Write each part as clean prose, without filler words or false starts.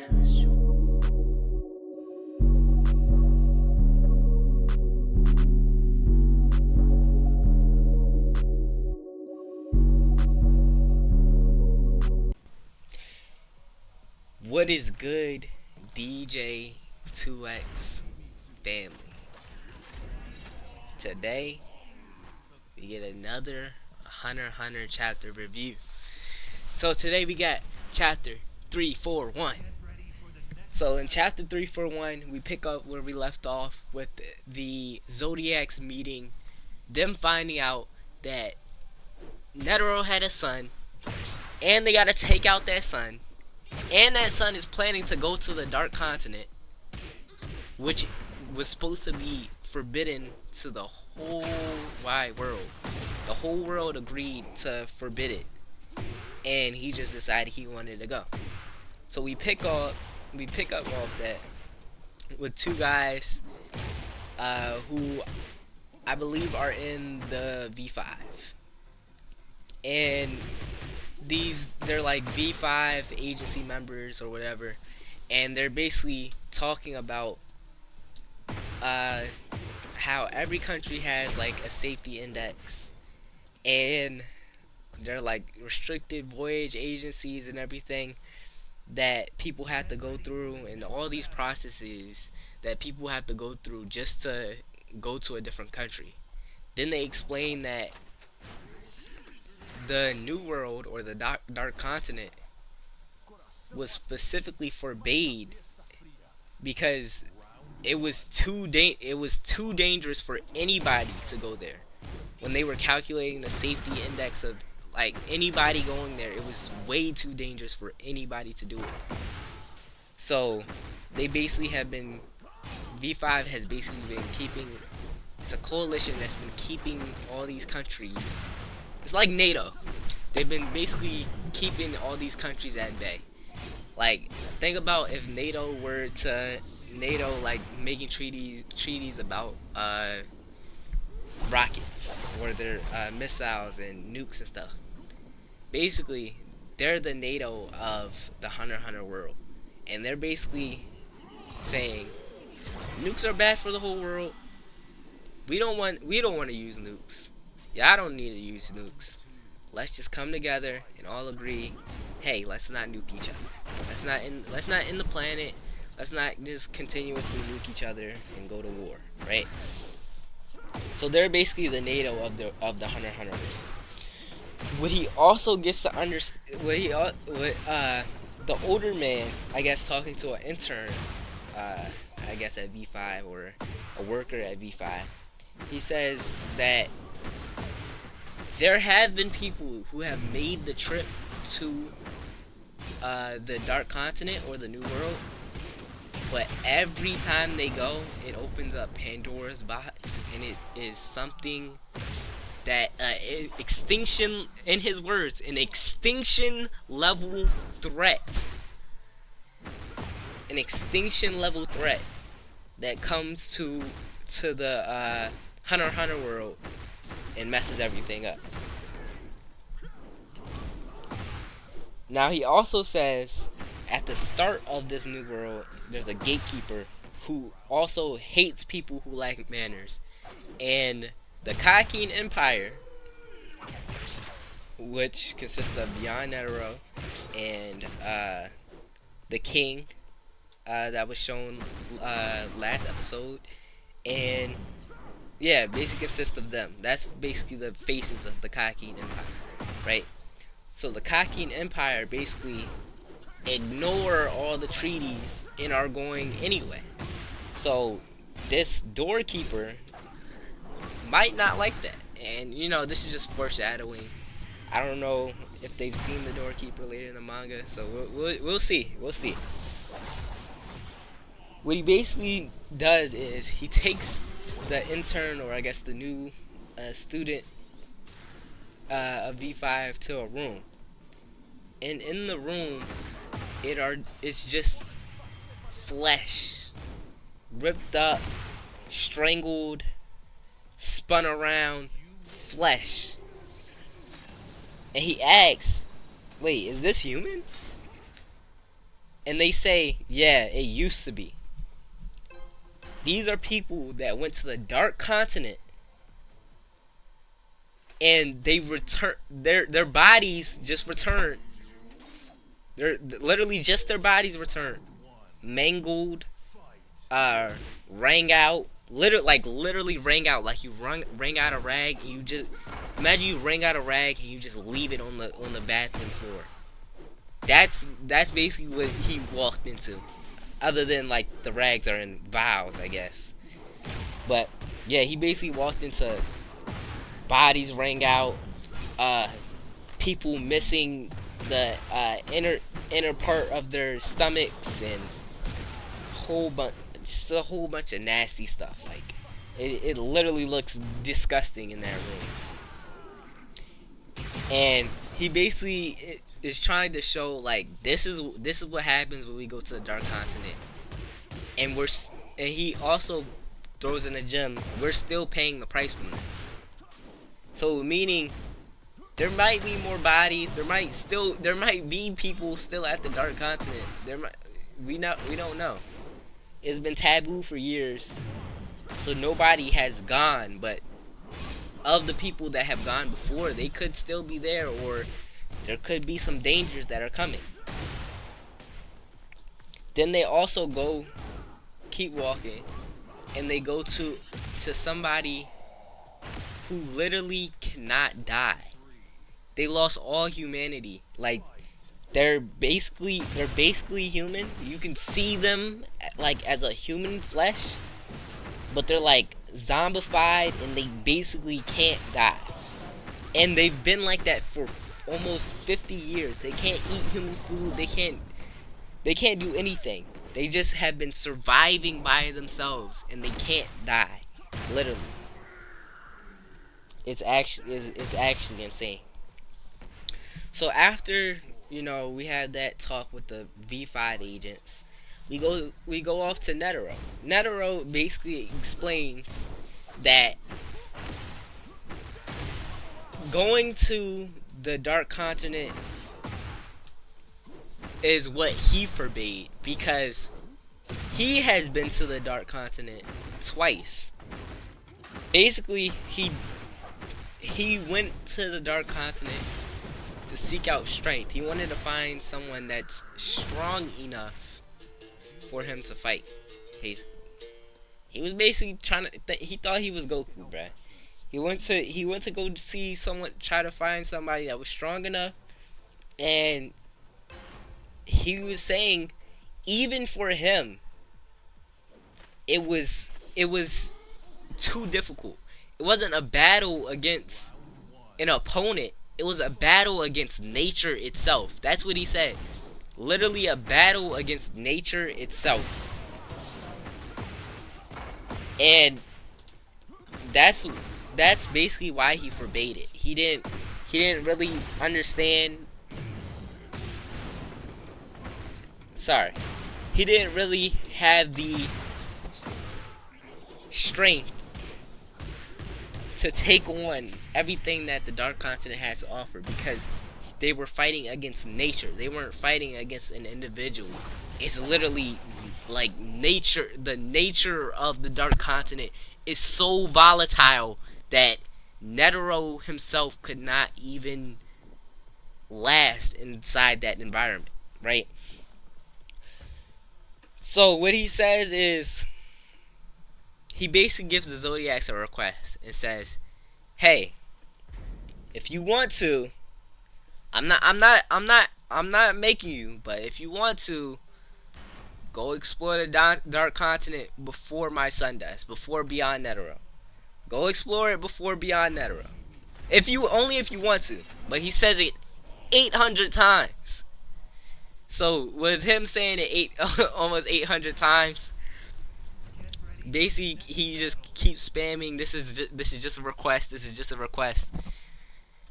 What is good, DJ 2X family? Today, we get another Hunter x Hunter chapter review. So today we got chapter 341. So in chapter 341, we pick up where we left off with the Zodiacs meeting, them finding out that Netero had a son, and they gotta take out that son, and that son is planning to go to the Dark Continent, which was supposed to be forbidden to the whole wide world. The whole world agreed to forbid it, and he just decided he wanted to go. So we pick up off that with two guys who I believe are in the V5, and they're like V5 agency members or whatever, and they're basically talking about how every country has like a safety index, and they're like restricted voyage agencies and everything that people have to go through, and all these processes that people have to go through just to go to a different country. Then they explain that the New World, or the Dark Continent, was specifically forbade because it was too dangerous for anybody to go there. When they were calculating the safety index of like anybody going there, it was way too dangerous for anybody to do it. So they basically have been V5 has basically been keeping, it's a coalition that's been keeping all these countries. It's like NATO. They've been basically keeping all these countries at bay. Like, think about if NATO were to like making treaties about rockets or their missiles and nukes and stuff. Basically, they're the NATO of the Hunter x Hunter world, and they're basically saying nukes are bad for the whole world. We don't want to use nukes. Y'all don't need to use nukes. Let's just come together and all agree, hey, let's not nuke each other. Let's not end the planet. Let's not just continuously nuke each other and go to war, right? So they're basically the NATO of the Hunter x Hunter. What he also gets to understand, the older man, I guess, talking to an intern, I guess at V5, or a worker at V5, he says that there have been people who have made the trip to the Dark Continent or the New World, but every time they go, it opens up Pandora's box, and it is something that extinction, in his words, an extinction level threat. An extinction level threat that comes to the Hunter x Hunter world and messes everything up. Now he also says at the start of this new world, there's a gatekeeper who also hates people who lack manners, and the Kakin Empire, which consists of Beyond Netero and the King that was shown last episode, and yeah, basically consists of them. That's basically the faces of the Kakin Empire, right? So the Kakin Empire basically ignore all the treaties and are going anyway. So this doorkeeper might not like that, and this is just foreshadowing. I don't know if they've seen the doorkeeper later in the manga, so we'll see. What he basically does is he takes the intern, or I guess the new student of V5, to a room, and in the room it's just flesh, ripped up, strangled, spun around flesh. And he asks, wait, is this human? And they say, yeah, it used to be. These are people that went to the dark continent and they return their bodies just returned. They're literally just their bodies returned. Mangled, uh rang out, literally rang out, like you rang out a rag. You just imagine you rang out a rag and you just leave it on the bathroom floor. That's basically what he walked into. Other than like the rags are in vials, I guess. But yeah, he basically walked into bodies rang out, uh, people missing the inner part of their stomachs, and just a whole bunch of nasty stuff. Like it literally looks disgusting in that room. And he basically is trying to show like this is what happens when we go to the dark continent, and and he also throws in a gem. We're still paying the price from this. So meaning there might be more bodies. There might be people still at the dark continent. We don't know. It's been taboo for years, so nobody has gone. But of the people that have gone before, they could still be there, or there could be some dangers that are coming. Then they also keep walking, and they go to somebody who literally cannot die. They lost all humanity. Like they're basically human. You can see them like as a human flesh, but they're like zombified and they basically can't die. And they've been like that for almost 50 years. They can't eat human food. They can't do anything. They just have been surviving by themselves and they can't die. Literally. It's actually insane. So after, we had that talk with the V5 agents, we go off to Netero. Netero basically explains that going to the Dark Continent is what he forbade, because he has been to the Dark Continent twice. Basically, he went to the Dark Continent to seek out strength. He wanted to find someone that's strong enough for him to fight. He was basically trying to. He thought he was Goku, bruh. He went to go see someone, try to find somebody that was strong enough, and he was saying, even for him, it was too difficult. It wasn't a battle against an opponent. It was a battle against nature itself. That's what he said. Literally a battle against nature itself. And that's basically why he forbade it. He didn't really understand. Sorry. He didn't really have the strength to take on everything that the Dark Continent has to offer, because they were fighting against nature. They weren't fighting against an individual. It's literally like nature. The nature of the Dark Continent is so volatile that Netero himself could not even last inside that environment, right? So what he says is, he basically gives the Zodiacs a request and says, "Hey, if you want to, I'm not making you, but if you want to, go explore the Dark Continent before my sun does, before Beyond Netero. Go explore it before Beyond Netero. If you want to." But he says it 800 times. So with him saying it almost 800 times, basically he just keeps spamming, this is just a request. This is just a request.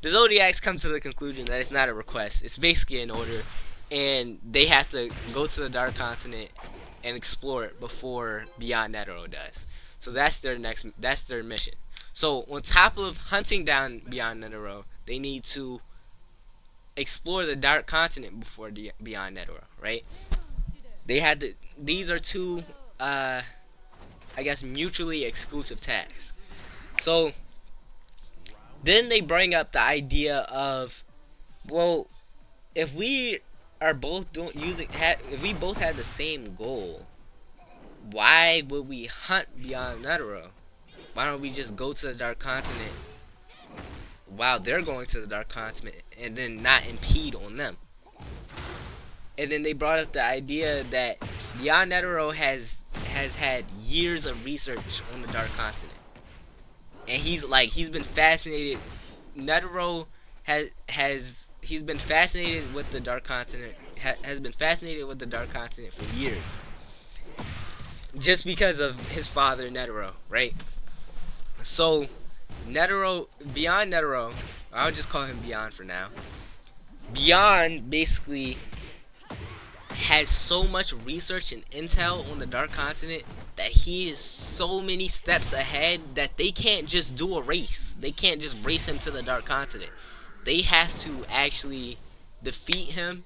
The Zodiacs come to the conclusion that it's not a request. It's basically an order, and they have to go to the Dark Continent and explore it before Beyond Netero does. So that's their mission. So on top of hunting down Beyond Netero, they need to explore the Dark Continent before Beyond Netero, right? They had to. These are two, I guess, mutually exclusive tasks. So then they bring up the idea of, well, if we are both doing using if we both had the same goal, why would we hunt beyond Netero? Why don't we just go to the Dark Continent while they're going to the Dark Continent and then not impede on them? And then they brought up the idea that Beyond Netero has had years of research on the Dark Continent, and he's been fascinated. Netero has he's been fascinated with the Dark Continent. Has been fascinated with the Dark Continent for years, just because of his father Netero, right? So Netero, Beyond Netero, I'll just call him Beyond for now. Beyond basically has so much research and intel on the Dark Continent that he is so many steps ahead that they can't just do a race. They can't just race him to the Dark Continent. They have to actually defeat him,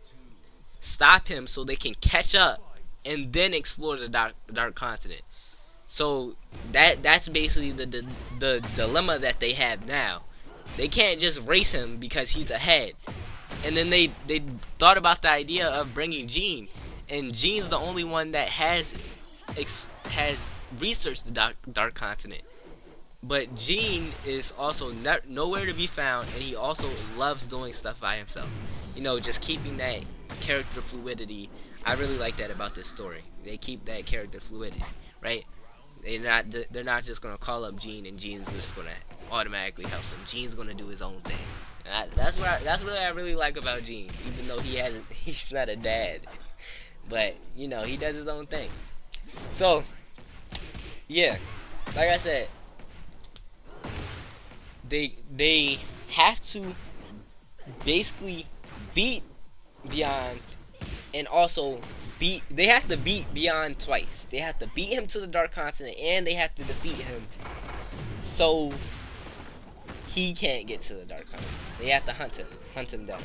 stop him so they can catch up, and then explore the Dark Continent. So that's basically the dilemma that they have now. They can't just race him because he's ahead. And then they thought about the idea of bringing Gene, and Gene's the only one that has researched the Dark Continent. But Gene is also nowhere to be found, and he also loves doing stuff by himself. You know, just keeping that character fluidity. I really like that about this story. They keep that character fluidity, right? They're not just gonna call up Gene and Gene's just gonna automatically help him. Gene's gonna do his own thing. That's what I really like about Gene, even though he's not a dad, but you know he does his own thing. So yeah, like I said, they have to basically beat Beyond, and also they have to beat Beyond twice. They have to beat him to the Dark Continent, and they have to defeat him so he can't get to the Dark Continent. They have to hunt him down.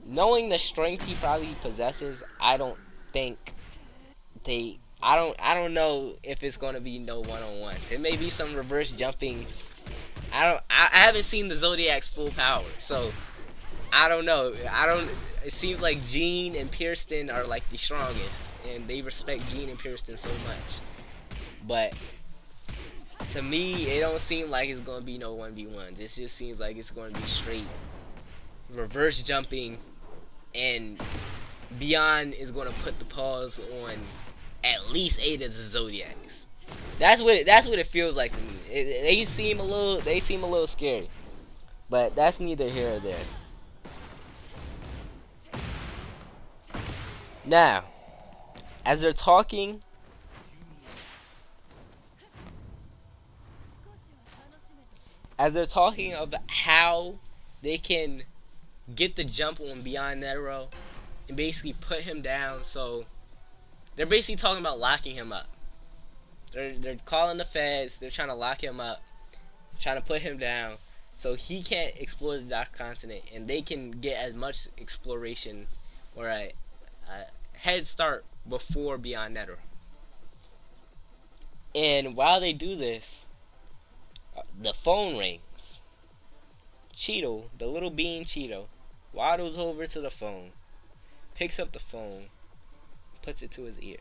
Knowing the strength he probably possesses, I don't think I don't know if it's gonna be no one-on-ones. It may be some reverse jumpings. I haven't seen the Zodiac's full power, so I don't know. It seems like Gene and Pierston are like the strongest, and they respect Gene and Pierston so much. But to me, it don't seem like it's gonna be no 1v1s. It just seems like it's gonna be straight reverse jumping, and Beyond is gonna put the paws on at least 8 of the Zodiacs. That's what it feels like to me. They seem a little scary, but that's neither here or there. Now, as they're talking, of how they can get the jump on Beyond Netero and basically put him down, so they're basically talking about locking him up. They're calling the feds. They're trying to lock him up, trying to put him down, so he can't explore the Dark Continent, and they can get as much exploration or a head start before Beyond Netero. And while they do this, the phone rings. Cheeto, the little bean Cheeto, waddles over to the phone, picks up the phone, puts it to his ear,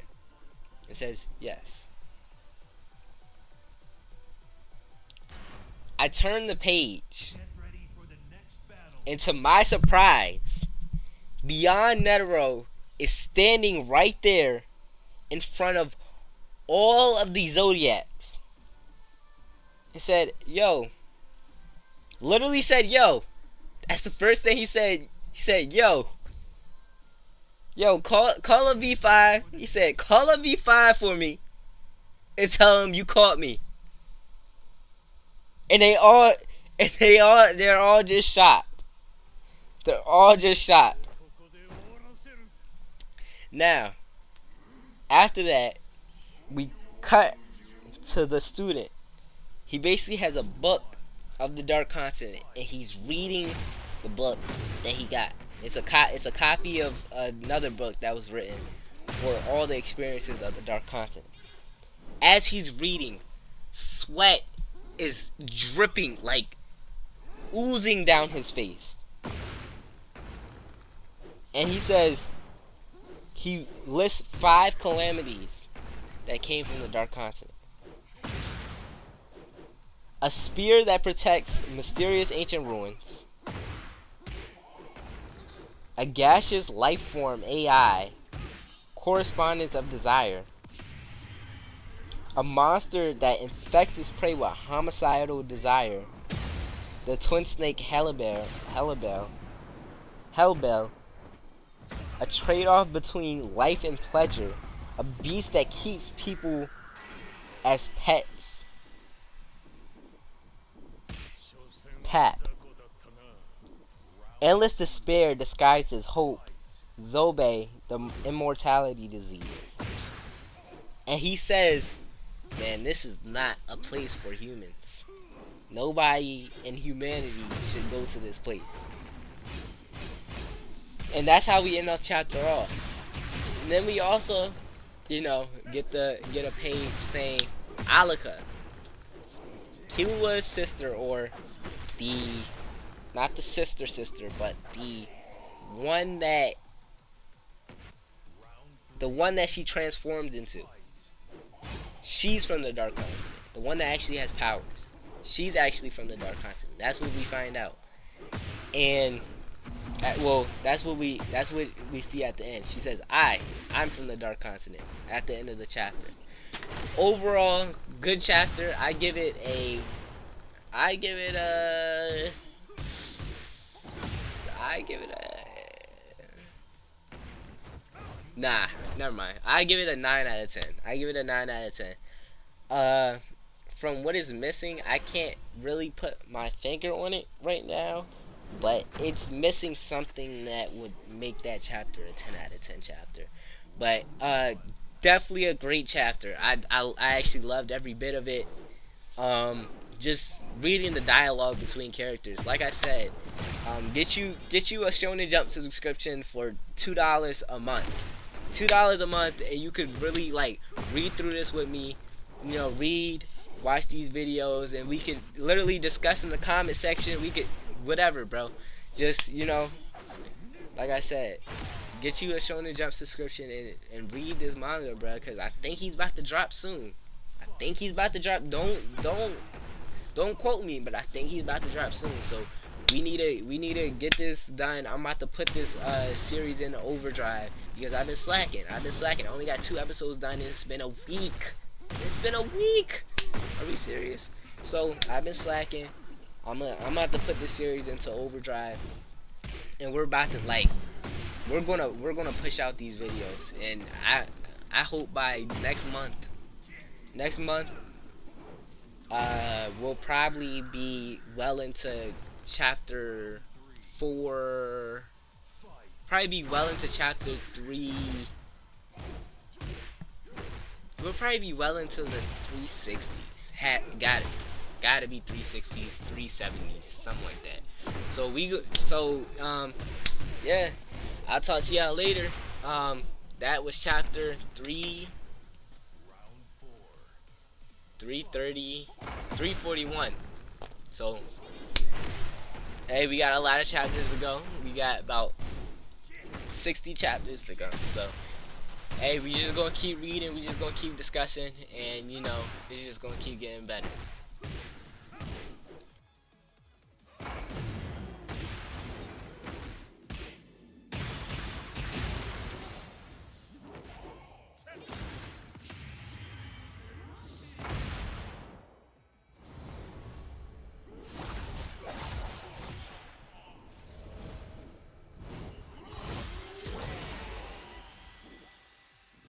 and says, "Yes." I turn the page, and to my surprise, Beyond Netero is standing right there in front of all of the Zodiacs. He said, "Yo." Literally said, "Yo." That's the first thing he said. He said, "Yo. Yo, call a V5." He said, "Call a V5 for me and tell him you caught me." And they're all just shocked. They're all just shocked. Now, after that, we cut to the student. He basically has a book of the Dark Continent, and he's reading the book that he got. It's a copy of another book that was written for all the experiences of the Dark Continent. As he's reading, sweat is dripping, like oozing down his face. And he says, he lists 5 calamities that came from the Dark Continent. A spear that protects mysterious ancient ruins. A gaseous life form AI, correspondence of desire. A monster that infects its prey with homicidal desire. The twin snake Hellbell. A trade-off between life and pleasure. A beast that keeps people as pets. Pap. Endless despair disguised as hope. Zobe, the immortality disease. And he says, man, this is not a place for humans. Nobody in humanity should go to this place. And that's how we end our chapter off. And then we also, get a page saying Alaka, Killua's sister, or not the sister, but the one that she transforms into. She's from the Dark Continent. The one that actually has powers. She's actually from the Dark Continent. That's what we find out. And that's what we see at the end. She says, I'm from the Dark Continent at the end of the chapter. Overall, good chapter. I give it a Nah, never mind. I give it a 9 out of 10. I give it a 9 out of 10. From what is missing, I can't really put my finger on it right now, but it's missing something that would make that chapter a 10 out of 10 chapter. But definitely a great chapter. I actually loved every bit of it. Just reading the dialogue between characters. Like I said, get you a Shonen Jump subscription for $2 a month. $2 a month, and you could really read through this with me. Watch these videos, and we could literally discuss in the comment section. We could whatever, bro. Just like I said, get you a Shonen Jump subscription and read this manga, bro. Because I think he's about to drop soon. Don't quote me, but I think he's about to drop soon. So we need to get this done. I'm about to put this series in overdrive because I've been slacking. I only got 2 episodes done, and it's been a week. Are we serious? So I've been slacking. I'm about to put this series into overdrive, and we're about to we're gonna push out these videos, and I hope by next month we'll probably be well into chapter 4, probably be well into chapter 3. We'll probably be well into the 360s. Gotta be 360s, 370s, something like that. So yeah, I'll talk to y'all later. That was chapter 341. So hey, we got a lot of chapters to go. We got about 60 chapters to go. So hey, we just gonna keep reading, we just gonna keep discussing, and it's just gonna keep getting better.